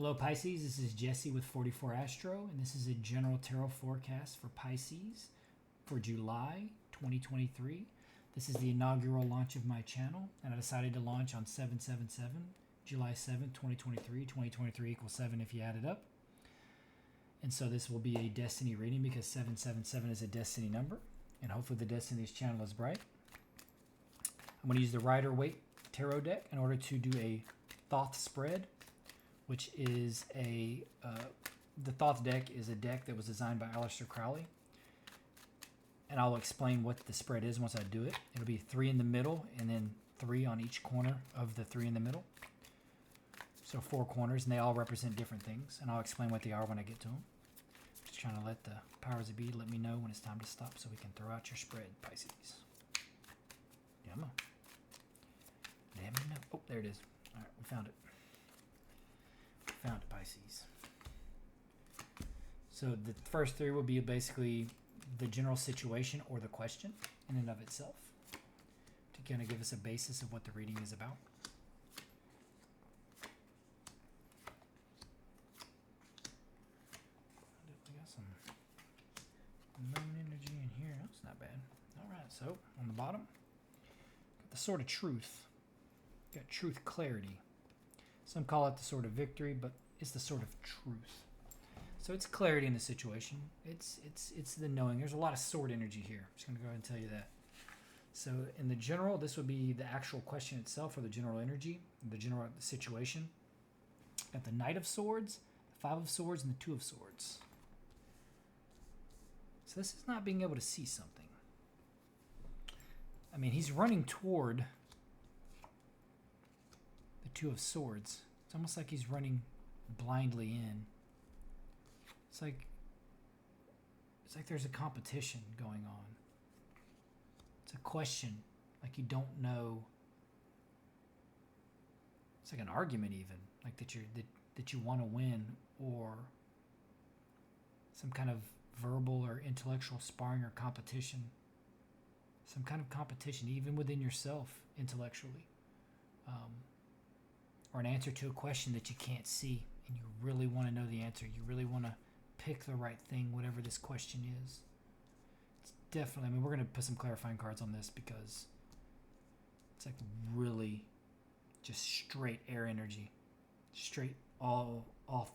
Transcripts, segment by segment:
Hello Pisces, this is Jesse with 44 Astro, and this is a general tarot forecast for Pisces for July 2023. This is the inaugural launch of my channel, and I decided to launch on 7/7/7, July 7th, 2023. 2023 equals 7 if you add it up. And so this will be a destiny reading because 7/7/7 is a destiny number, and hopefully the destiny of this channel is bright. I'm going to use the Rider-Waite Tarot deck in order to do a Thoth spread, which is the Thoth deck is a deck that was designed by Aleister Crowley. And I'll explain what the spread is once I do it. It'll be 3 in the middle and then 3 on each corner of the 3 in the middle. So 4 corners, and they all represent different things. And I'll explain what they are when I get to them. Just trying to let the powers that be let me know when it's time to stop so we can throw out your spread, Pisces. Come on. Let me know. Oh, there it is. All right, we found it. Found it, Pisces. So the first 3 will be basically the general situation or the question in and of itself to kind of give us a basis of what the reading is about. We got some moon energy in here. That's not bad. All right, so on the bottom, got the Sword of Truth. Got truth clarity. Some call it the Sword of Victory, but it's the Sword of Truth. So it's clarity in the situation. It's the knowing. There's a lot of sword energy here. I'm just going to go ahead and tell you that. So in the general, this would be the actual question itself, or the general energy, the general situation. Got the Knight of Swords, the 5 of Swords, and the 2 of Swords. So this is not being able to see something. I mean, he's running toward the 2 of Swords. It's almost like he's running blindly in. It's like there's a competition going on. It's a question, like you don't know. It's like an argument, even like that you want to win, or some kind of verbal or intellectual sparring or competition. Some kind of competition, even within yourself, intellectually. Or an answer to a question that you can't see, and you really want to know the answer. You really want to pick the right thing, whatever this question is. It's definitely, I mean, we're going to put some clarifying cards on this because it's like really just straight air energy, straight all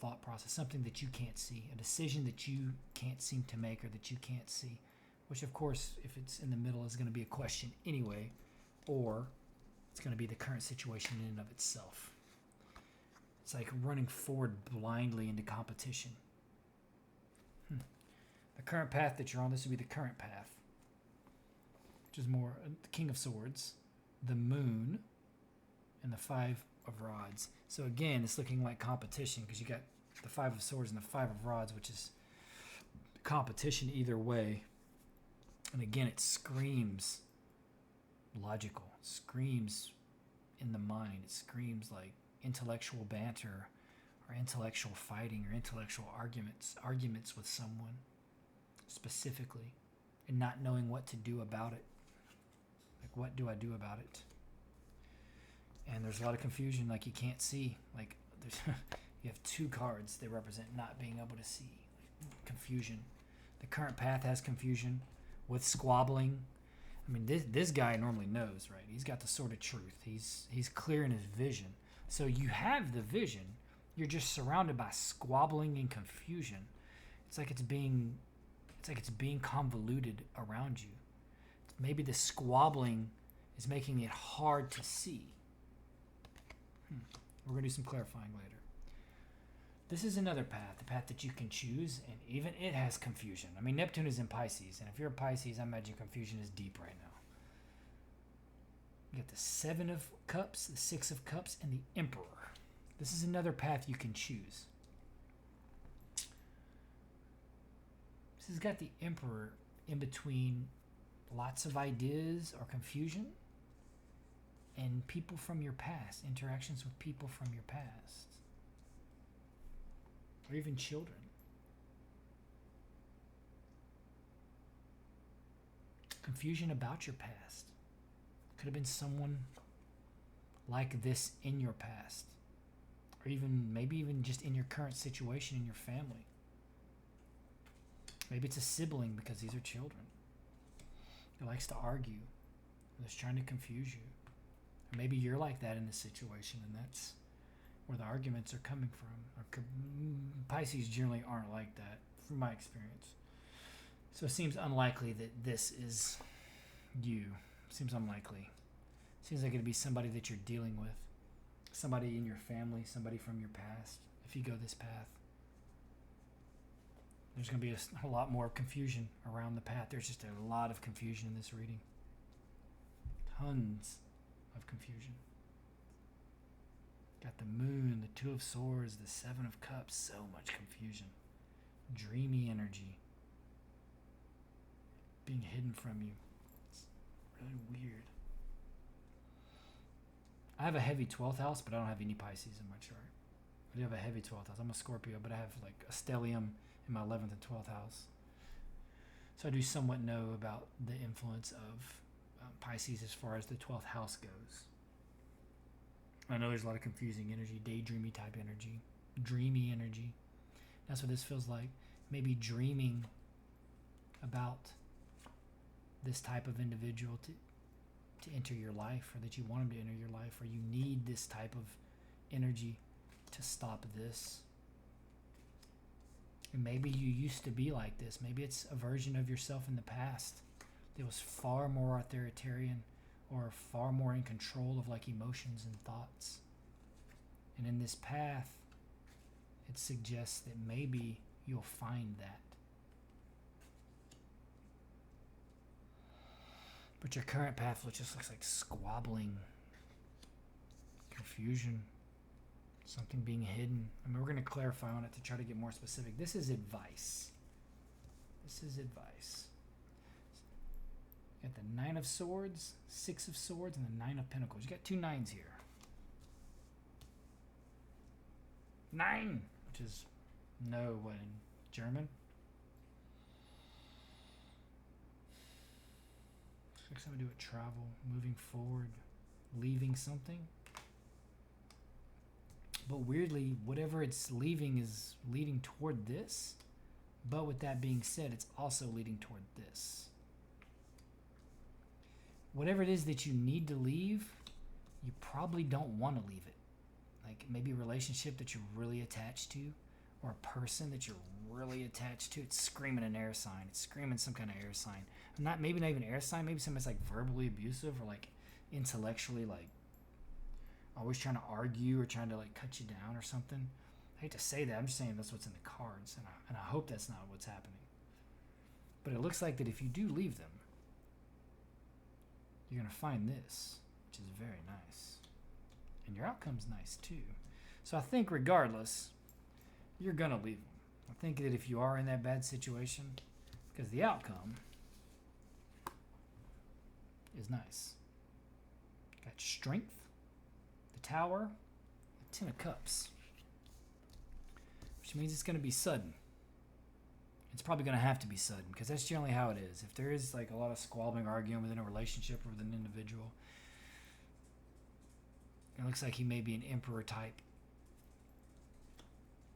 thought process, something that you can't see, a decision that you can't seem to make or that you can't see, which of course, if it's in the middle, is going to be a question anyway, or it's going to be the current situation in and of itself. It's like running forward blindly into competition. The current path that you're on, this would be the current path, which is more the King of Swords, the Moon, and the 5 of Rods. So again, it's looking like competition because you got the 5 of Swords and the 5 of Rods, which is competition either way. And again, it screams logical, it screams in the mind, it screams like intellectual banter or intellectual fighting or intellectual arguments with someone specifically, and not knowing what to do about it. Like, what do I do about it? And there's a lot of confusion, like you can't see. Like there's you have 2 cards that represent not being able to see, like confusion. The current path has confusion with squabbling. I mean, this guy normally knows, right? He's got the Sword of Truth. He's clear in his vision. So you have the vision. You're just surrounded by squabbling and confusion. It's like it's being convoluted around you. Maybe the squabbling is making it hard to see. We're going to do some clarifying later. This is another path, the path that you can choose, and even it has confusion. I mean, Neptune is in Pisces, and if you're a Pisces, I imagine confusion is deep right now. You got the 7 of Cups, the 6 of Cups, and the Emperor. This is another path you can choose. This has got the Emperor in between lots of ideas or confusion and people from your past, interactions with people from your past, or even children. Confusion about your past. Could have been someone like this in your past. or maybe even just in your current situation in your family. Maybe it's a sibling, because these are children who likes to argue, who's trying to confuse you. Or maybe you're like that in this situation, and that's where the arguments are coming from. Pisces generally aren't like that, from my experience. So it seems unlikely that this is you. Seems unlikely. Seems like it'd be somebody that you're dealing with. Somebody in your family, somebody from your past, if you go this path. There's going to be a lot more confusion around the path. There's just a lot of confusion in this reading. Tons of confusion. Got the moon, the 2 of swords, the 7 of cups. So much confusion. Dreamy energy. Being hidden from you. It's really weird. I have a heavy 12th house, but I don't have any Pisces in my chart. I do have a heavy 12th house. I'm a Scorpio, but I have like a stellium in my 11th and 12th house. So I do somewhat know about the influence of Pisces as far as the 12th house goes. I know there's a lot of confusing energy, daydreamy type energy, dreamy energy. That's what this feels like. Maybe dreaming about this type of individual to enter your life, or that you want him to enter your life, or you need this type of energy to stop this. And maybe you used to be like this. Maybe it's a version of yourself in the past that was far more authoritarian, or far more in control of like emotions and thoughts. And in this path, it suggests that maybe you'll find that. But your current path just looks like squabbling, confusion, something being hidden. I mean, we're going to clarify on it to try to get more specific. This is advice. This is advice. You got the 9 of swords, 6 of swords, and the 9 of pentacles. You got 2 9s here. 9, which is no, what, in German? Looks like something to do with travel, moving forward, leaving something. But weirdly, whatever it's leaving is leading toward this. But with that being said, it's also leading toward this. Whatever it is that you need to leave, you probably don't want to leave it. Like maybe a relationship that you're really attached to, or a person that you're really attached to. It's screaming an air sign. It's screaming some kind of air sign. Maybe not even air sign. Maybe somebody's like verbally abusive, or like intellectually like always trying to argue, or trying to like cut you down or something. I hate to say that. I'm just saying that's what's in the cards, and I hope that's not what's happening. But it looks like that if you do leave them, you're going to find this, which is very nice. And your outcome's nice too. So I think regardless, you're going to leave them. I think that if you are in that bad situation, because the outcome is nice. Got strength, the Tower, the 10 of Cups, which means it's going to be sudden. It's probably going to have to be sudden, because that's generally how it is. If there is like a lot of squabbling, arguing within a relationship or with an individual, it looks like he may be an emperor type.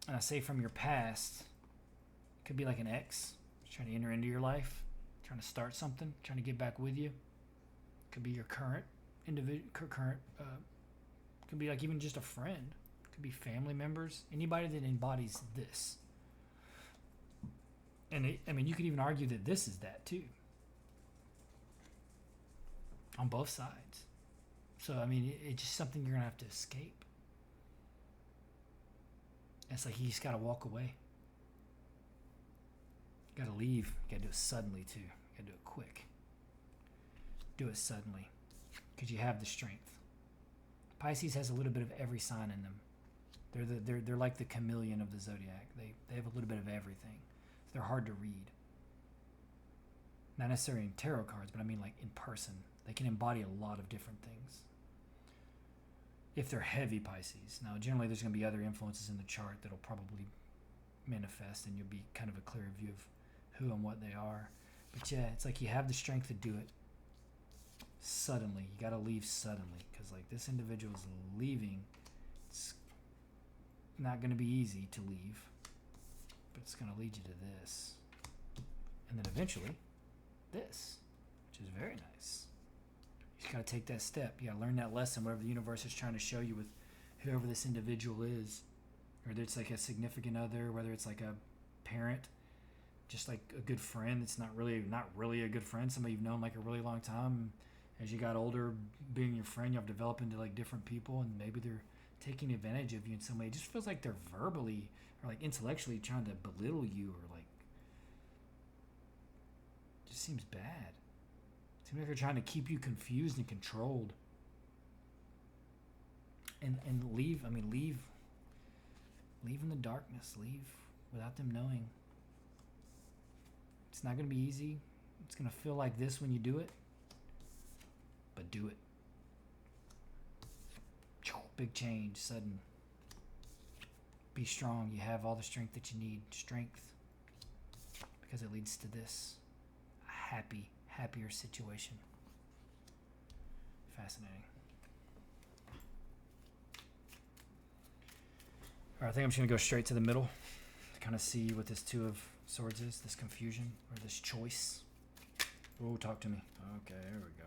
And I say from your past, it could be like an ex trying to enter into your life, trying to start something, trying to get back with you. Could be your current individual, could be like even just a friend. Could be family members, anybody that embodies this. And you could even argue that this is that too, on both sides. So it's just something you're gonna have to escape. It's like you just gotta walk away. You gotta leave. You gotta do it suddenly too. You gotta do it quick. Do it suddenly, because you have the strength. Pisces has a little bit of every sign in them. They're like the chameleon of the zodiac. They have a little bit of everything. They're hard to read. Not necessarily in tarot cards, but I mean like in person. They can embody a lot of different things. If they're heavy Pisces. Now, generally there's going to be other influences in the chart that'll probably manifest, and you'll be kind of a clearer view of who and what they are. But yeah, it's like you have the strength to do it suddenly. You got to leave suddenly, because like this individual is leaving. It's not going to be easy to leave, but it's going to lead you to this. And then eventually, this, which is very nice. You just got to take that step. You got to learn that lesson, whatever the universe is trying to show you with whoever this individual is. Whether it's like a significant other, whether it's like a parent, just like a good friend that's not really a good friend, somebody you've known like a really long time. As you got older, being your friend, you have developed into like different people, and maybe they're taking advantage of you in some way. It just feels like they're verbally or like intellectually trying to belittle you, or like just seems bad. It seems like they're trying to keep you confused and controlled. And leave in the darkness, leave without them knowing. It's not going to be easy. It's going to feel like this when you do it, but do it. Big change, sudden. Be strong. You have all the strength that you need. Strength. Because it leads to this. A happier situation. Fascinating. All right, I think I'm just going to go straight to the middle to kind of see what this Two of Swords is, this confusion or this choice. Oh, talk to me. Okay, here we go.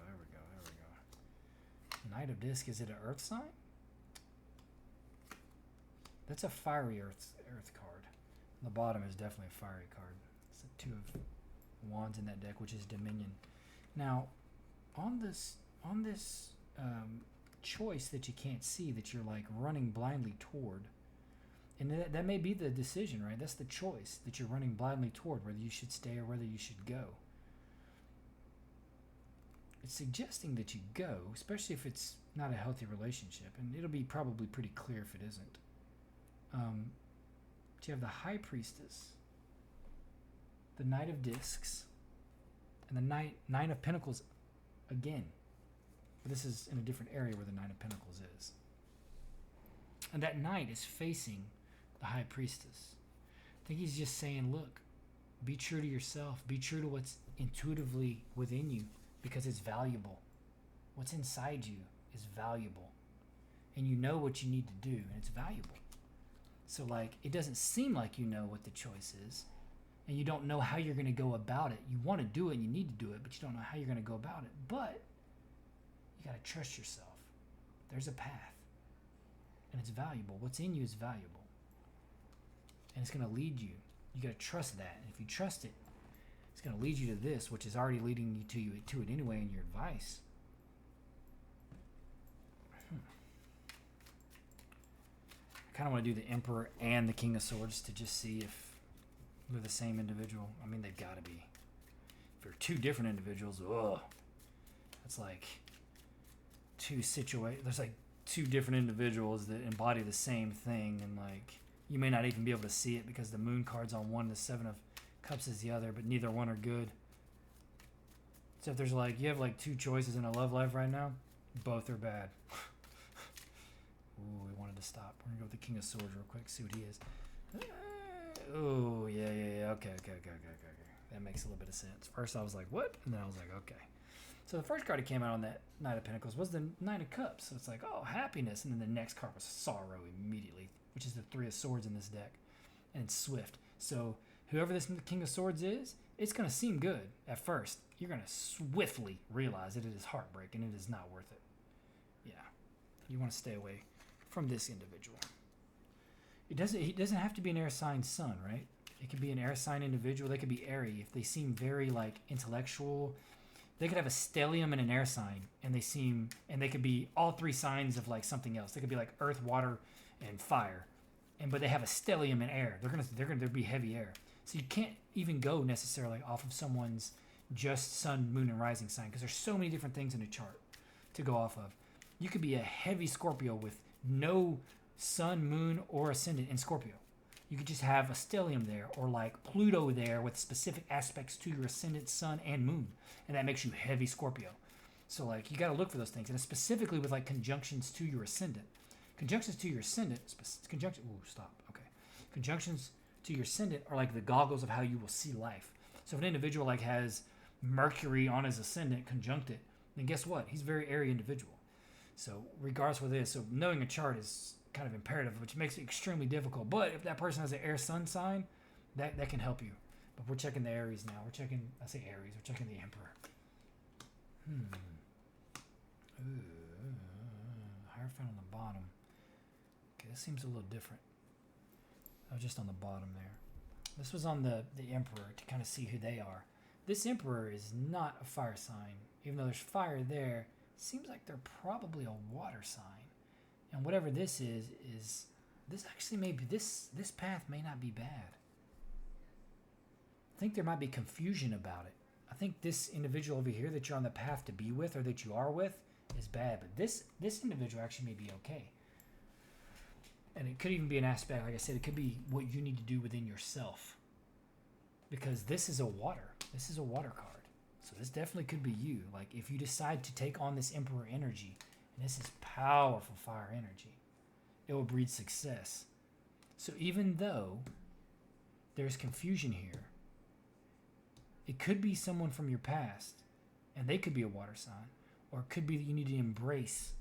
Knight of Disc, is it an earth sign? That's a fiery earth card. The bottom is definitely a fiery card. It's a Two of Wands in that deck, which is Dominion. Now, on this choice that you can't see, that you're like running blindly toward, and that may be the decision, right? That's the choice that you're running blindly toward, whether you should stay or whether you should go. It's suggesting that you go, especially if it's not a healthy relationship, and it'll be probably pretty clear if it isn't. But you have the High Priestess, the Knight of Discs, and the Nine of Pentacles again. But this is in a different area where the Nine of Pentacles is. And that Knight is facing the High Priestess. I think he's just saying, look, be true to yourself. Be true to what's intuitively within you, because it's valuable. What's inside you is valuable. And you know what you need to do, and it's valuable. So, like, it doesn't seem like you know what the choice is, and you don't know how you're going to go about it. You want to do it, and you need to do it, but you don't know how you're going to go about it. But you got to trust yourself. There's a path, and it's valuable. What's in you is valuable, and it's going to lead you. You got to trust that, and if you trust it, it's going to lead you to this, which is already leading you to it anyway in your advice. I kind of want to do the Emperor and the King of Swords to just see if they're the same individual. I mean, they've got to be. If they're two different individuals, that's like there's like two different individuals that embody the same thing, and like you may not even be able to see it because the Moon card's on one, the Seven of Cups is the other, but neither one are good. So if there's like, you have like two choices in a love life right now, both are bad. Ooh, we wanted to stop. We're gonna go with the King of Swords real quick, see what he is. Oh, yeah. Okay. That makes a little bit of sense. First I was like, what? And then I was like, okay. So the first card that came out on that Knight of Pentacles was the Knight of Cups. So it's like, oh, happiness. And then the next card was sorrow immediately, which is the Three of Swords in this deck. And it's swift. So whoever this King of Swords is, it's going to seem good at first. You're going to swiftly realize that it is heartbreak and it is not worth it. Yeah. You want to stay away from this individual. He doesn't have to be an air sign sun, right? It could be an air sign individual. They could be airy. If they seem very like intellectual, they could have a stellium and an air sign, and they could be all three signs of like something else. They could be like earth, water, and fire. But they have a stellium and air. They're gonna be heavy air. So you can't even go necessarily off of someone's just sun, moon, and rising sign, because there's so many different things in a chart to go off of. You could be a heavy Scorpio with no sun, moon, or ascendant in Scorpio. You could just have a stellium there, or like Pluto there with specific aspects to your ascendant, sun, and moon, and that makes you heavy Scorpio. So like you got to look for those things, and specifically with like conjunctions to your ascendant. Conjunctions to your ascendant, Conjunctions to your ascendant are like the goggles of how you will see life. So if an individual like has Mercury on his ascendant conjunct it, then guess what? He's a very airy individual. So regardless of what it is, so knowing a chart is kind of imperative, which makes it extremely difficult. But if that person has an air sun sign, that can help you. But we're checking the Aries now. We're checking, I say Aries, we're checking the Emperor. Hierophant on the bottom. Okay, this seems a little different. I was just on the bottom there. This was on the Emperor to kind of see who they are. This Emperor is not a fire sign. Even though there's fire there, it seems like they're probably a water sign. And whatever this is this actually may be, this path may not be bad. I think there might be confusion about it. I think this individual over here that you're on the path to be with or that you are with is bad, but this individual actually may be okay. And it could even be an aspect, like I said, it could be what you need to do within yourself. Because this is a water. This is a water card. So this definitely could be you. Like if you decide to take on this Emperor energy, and this is powerful fire energy, it will breed success. So even though there's confusion here, it could be someone from your past, and they could be a water sign, or it could be that you need to embrace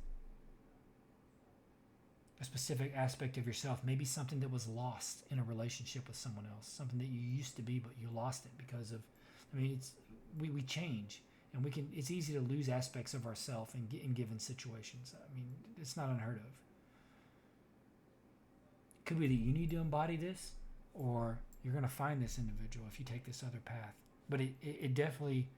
a specific aspect of yourself, maybe something that was lost in a relationship with someone else, something that you used to be, but you lost it because of, we change, and it's easy to lose aspects of ourselves in given situations. I mean, it's not unheard of. It could be that you need to embody this, or you're going to find this individual if you take this other path. But it definitely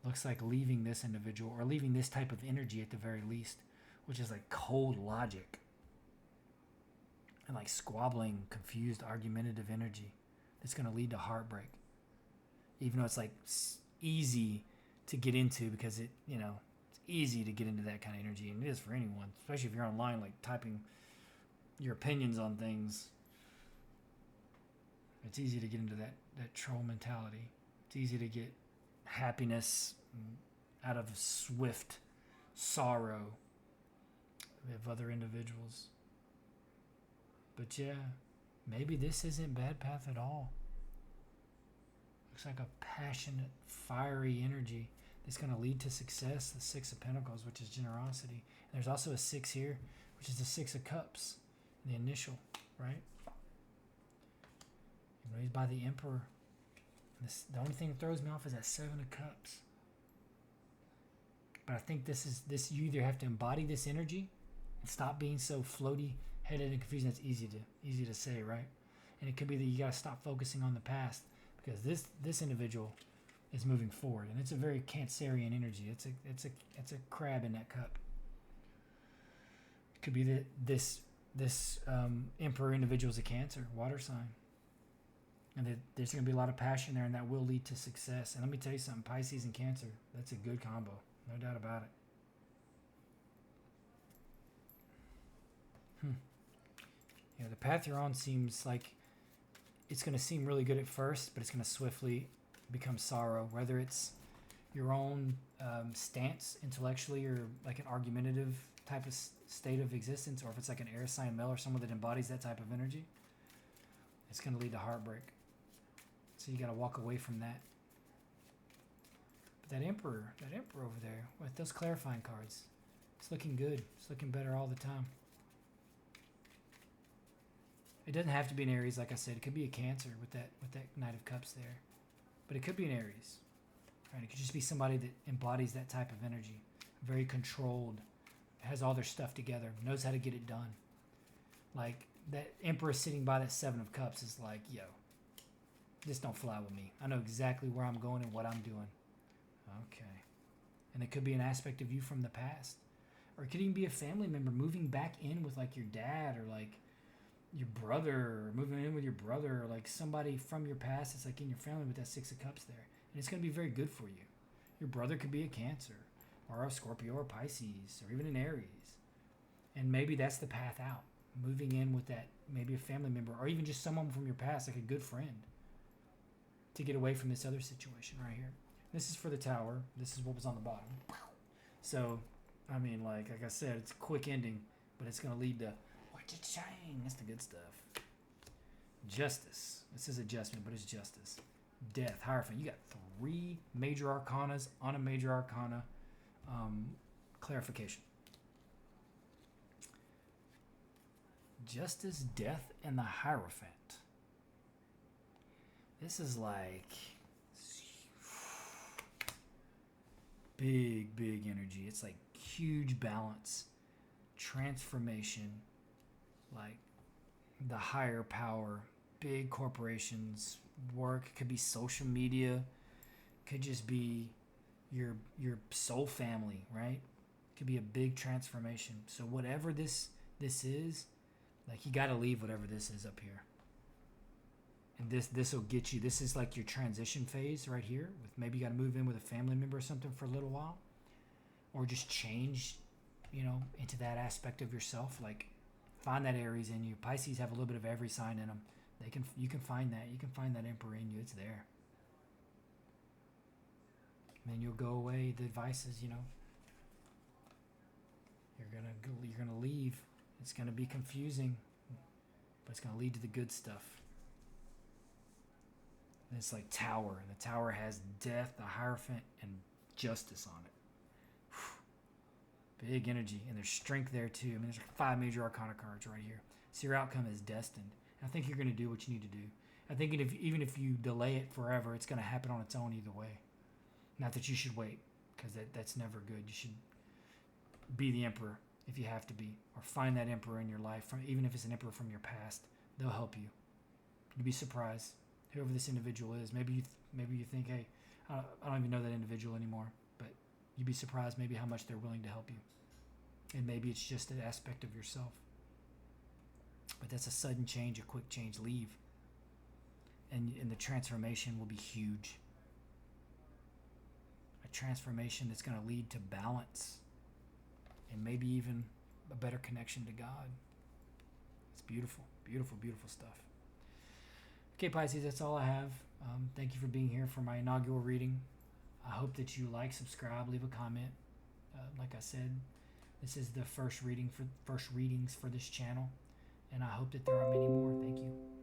looks like leaving this individual, or leaving this type of energy at the very least, which is like cold logic and like squabbling, confused, argumentative energy that's going to lead to heartbreak. Even though it's like easy to get into, because it's easy to get into that kind of energy, and it is for anyone, especially if you're online, like typing your opinions on things. It's easy to get into that troll mentality. It's easy to get happiness out of swift sorrow of other individuals. But yeah, maybe this isn't bad path at all. Looks like a passionate, fiery energy that's going to lead to success. The Six of Pentacles, which is generosity. And there's also a 6 here, which is the 6 of Cups, the initial, right? He's by the Emperor. The only thing that throws me off is that 7 of Cups. But I think you either have to embody this energy and stop being so floaty headed and confused. That's easy to say, right? And it could be that you got to stop focusing on the past, because this individual is moving forward, and it's a very Cancerian energy. It's a crab in that cup. It could be that this Emperor individual is a Cancer, water sign. And there's going to be a lot of passion there, and that will lead to success. And let me tell you something, Pisces and Cancer, that's a good combo. No doubt about it. The path you're on seems like it's going to seem really good at first, but it's going to swiftly become sorrow, whether it's your own stance intellectually, or like an argumentative type of state of existence, or if it's like an air sign male or someone that embodies that type of energy, it's going to lead to heartbreak. So you got to walk away from that. But that Emperor over there with those clarifying cards, it's looking good. It's looking better all the time. It doesn't have to be an Aries, like I said. It could be a Cancer with that Knight of Cups there. But it could be an Aries. Right? It could just be somebody that embodies that type of energy. Very controlled. Has all their stuff together. Knows how to get it done. Like that Emperor sitting by that 7 of Cups is like, yo, this don't fly with me. I know exactly where I'm going and what I'm doing. Okay. And it could be an aspect of you from the past. Or it could even be a family member moving back in with like your dad, or like your brother, or moving in with your brother, or like somebody from your past that's like in your family with that 6 of Cups there. And it's going to be very good for you. Your brother could be a Cancer, or a Scorpio, or Pisces, or even an Aries. And maybe that's the path out. Moving in with that, maybe a family member, or even just someone from your past, like a good friend, to get away from this other situation right here. This is for the Tower. This is what was on the bottom. So, I mean, like I said, it's a quick ending, but it's going to lead to cha-ching. That's the good stuff. Justice. This is adjustment, but it's justice. Death. Hierophant. You got 3 major arcanas on a major arcana clarification. Justice, Death, and the Hierophant. This is like big energy. It's like huge balance, transformation, like the higher power, big corporations, work. Could be social media, could just be your soul family, right? Could be a big transformation. So whatever this is, like you got to leave whatever this is up here. And this will get you. This is like your transition phase right here. With maybe you got to move in with a family member or something for a little while, or just change, into that aspect of yourself. Like find that Aries in you. Pisces have a little bit of every sign in them. You can find that. You can find that Emperor in you. It's there. And then you'll go away. The advice is, you're gonna leave. It's gonna be confusing, but it's gonna lead to the good stuff. And it's like Tower, and the Tower has Death, the Hierophant, and Justice on it. Whew. Big energy, and there's strength there too. I mean, there's like 5 major Arcana cards right here. So your outcome is destined. And I think you're going to do what you need to do. I think even if you delay it forever, it's going to happen on its own either way. Not that you should wait, because that's never good. You should be the Emperor if you have to be, or find that Emperor in your life. Even if it's an Emperor from your past, they'll help you. You'd be surprised. Whoever this individual is, maybe you think, hey, I don't even know that individual anymore, but you'd be surprised maybe how much they're willing to help you. And maybe it's just an aspect of yourself. But that's a sudden change, a quick change. Leave. And the transformation will be huge. A transformation that's going to lead to balance and maybe even a better connection to God. It's beautiful, beautiful, beautiful stuff. Okay, Pisces, that's all I have. Thank you for being here for my inaugural reading. I hope that you like, subscribe, leave a comment. Like I said, this is the first readings for this channel, and I hope that there are many more. Thank you.